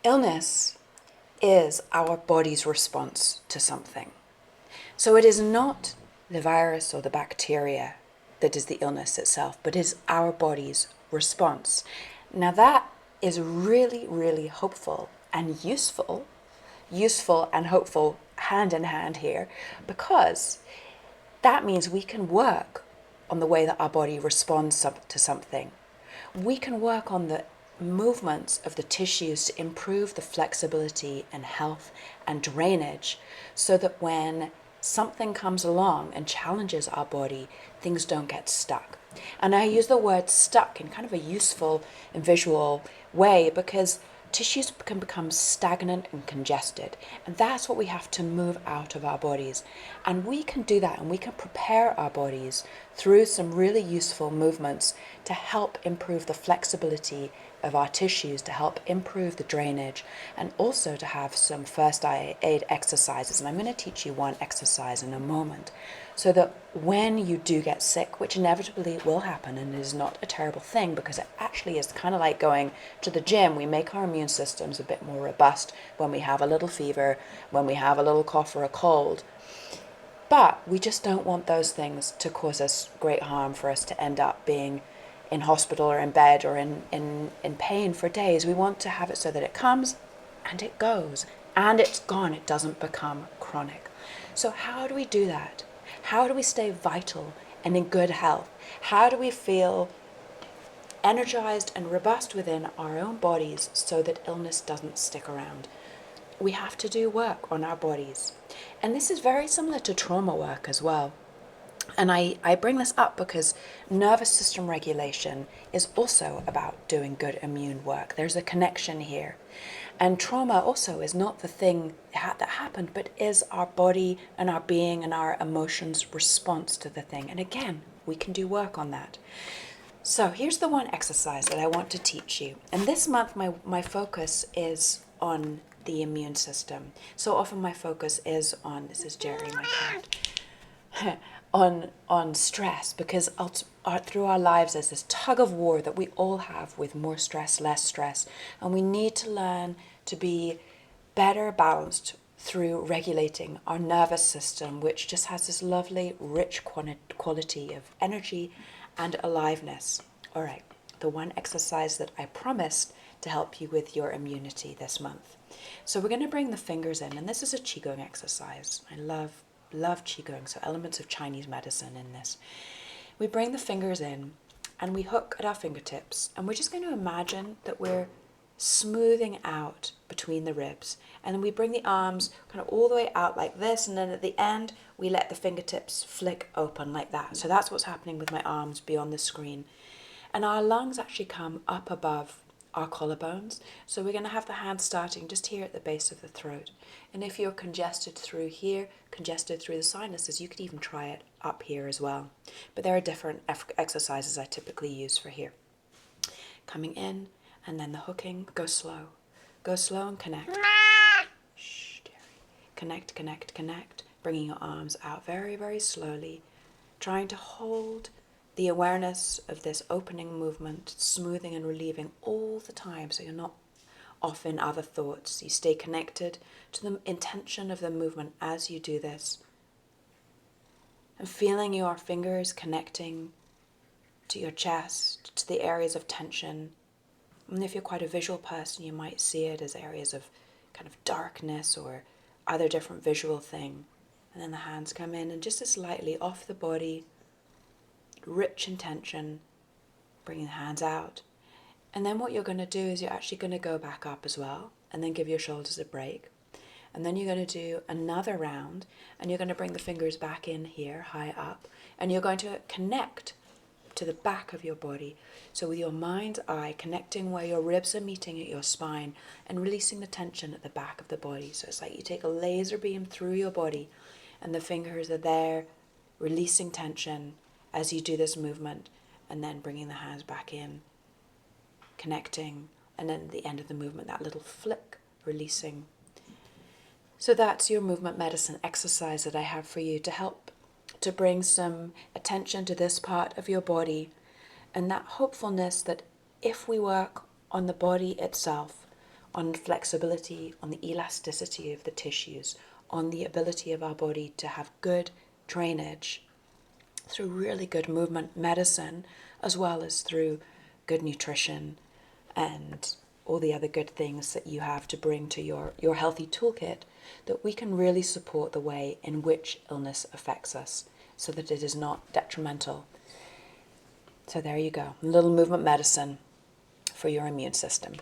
Illness is our body's response to something. So it is not the virus or the bacteria that is the illness itself, but is our body's response. Now that is really, really hopeful and useful and hopeful hand in hand here, because that means we can work on the way that our body responds to something. We can work on the movements of the tissues to improve the flexibility and health and drainage, so that when something comes along and challenges our body, things don't get stuck. And I use the word stuck in kind of a useful and visual way, because tissues can become stagnant and congested, and that's what we have to move out of our bodies. And we can do that, and we can prepare our bodies through some really useful movements to help improve the flexibility of our tissues, to help improve the drainage, and also to have some first aid exercises. And I'm going to teach you one exercise in a moment, so that when you do get sick, which inevitably will happen, and is not a terrible thing, because it actually is kind of like going to the gym. We make our immune systems a bit more robust when we have a little fever, when we have a little cough or a cold. But we just don't want those things to cause us great harm, for us to end up being in hospital or in bed or in pain for days. We want to have it so that it comes and it goes and it's gone. It doesn't become chronic. So how do we do that? How do we stay vital and in good health? How do we feel energized and robust within our own bodies so that illness doesn't stick around? We have to do work on our bodies. And this is very similar to trauma work as well. And I bring this up because nervous system regulation is also about doing good immune work. There's a connection here. And trauma also is not the thing that happened, but is our body and our being and our emotions' response to the thing. And again, we can do work on that. So here's the one exercise that I want to teach you. And this month, my focus is on the immune system. So often my focus is on, this is Jerry, my cat, on stress, because through our lives there's this tug of war that we all have with more stress, less stress, and we need to learn to be better balanced through regulating our nervous system, which just has this lovely, rich quality of energy and aliveness. All right, the one exercise that I promised to help you with your immunity this month. So we're going to bring the fingers in, and this is a Qigong exercise. I love Qigong, so elements of Chinese medicine in this. We bring the fingers in and we hook at our fingertips, and we're just going to imagine that we're smoothing out between the ribs, and then we bring the arms kind of all the way out like this, and then at the end we let the fingertips flick open like that. So that's what's happening with my arms beyond the screen. And our lungs actually come up above our collarbones. So we're going to have the hands starting just here at the base of the throat. And if you're congested through here, congested through the sinuses, you could even try it up here as well. But there are different exercises I typically use for here. Coming in, and then the hooking. Go slow. Go slow and connect. Shh, dearie. Connect, connect, connect. Bringing your arms out very, very slowly. Trying to hold the awareness of this opening movement, smoothing and relieving all the time, so you're not off in other thoughts. You stay connected to the intention of the movement as you do this. And feeling your fingers connecting to your chest, to the areas of tension. And if you're quite a visual person, you might see it as areas of kind of darkness or other different visual thing. And then the hands come in and just as lightly off the body, rich in tension, bringing the hands out. And then what you're going to do is you're actually going to go back up as well, and then give your shoulders a break. And then you're going to do another round, and you're going to bring the fingers back in here, high up, and you're going to connect to the back of your body. So with your mind's eye, connecting where your ribs are meeting at your spine and releasing the tension at the back of the body. So it's like you take a laser beam through your body, and the fingers are there, releasing tension as you do this movement, and then bringing the hands back in, connecting, and then at the end of the movement, that little flick, releasing. So that's your movement medicine exercise that I have for you to help to bring some attention to this part of your body, and that hopefulness that if we work on the body itself, on flexibility, on the elasticity of the tissues, on the ability of our body to have good drainage through really good movement medicine, as well as through good nutrition and all the other good things that you have to bring to your healthy toolkit, that we can really support the way in which illness affects us so that it is not detrimental. So there you go, a little movement medicine for your immune system.